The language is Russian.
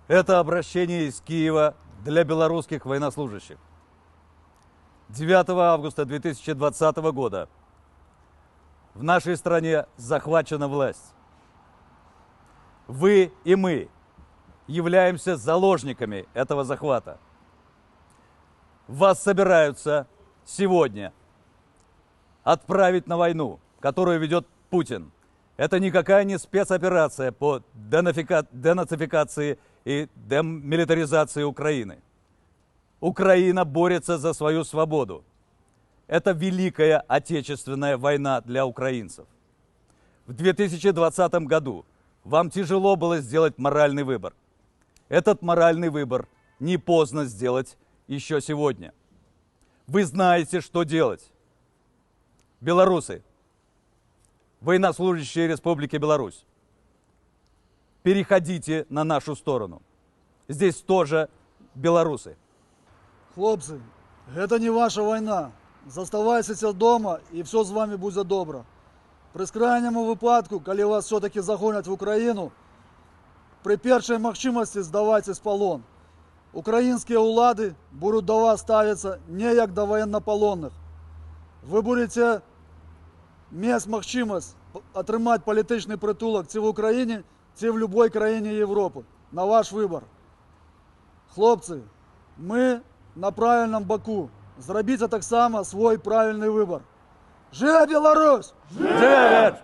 Это обращение из Киева для белорусских военнослужащих. 9 августа 2020 года в нашей стране захвачена власть. Вы и мы являемся заложниками этого захвата. Вас собираются сегодня отправить на войну, которую ведет Путин. Это никакая не спецоперация по денацификации и демилитаризации Украины. Украина борется за свою свободу. Это Великая Отечественная война для украинцев. В 2020 году вам тяжело было сделать моральный выбор. Этот моральный выбор не поздно сделать еще сегодня. Вы знаете, что делать. Белорусы, военнослужащие Республики Беларусь, переходите на нашу сторону. Здесь тоже белорусы. Хлопці, гэта не ваша вайна. Заставайцеся дома і все з вами будзе добра. Пры скрайняму выпадку, калі вас все-таки загоняць в Украіну, пры першай магчымасці здавайце з палон. Украінскія ўлады будуць да вас ставіцца не як да военнопалонных. Вы будете мець магчымасць атрымаць палітычны прытулак ці в Украіне, ці в любой краіне Европы. На ваш выбор. Хлопцы, мы на правильном боку. Зрабіце таксама свой правильный выбор. Жыве Беларусь! Жыве!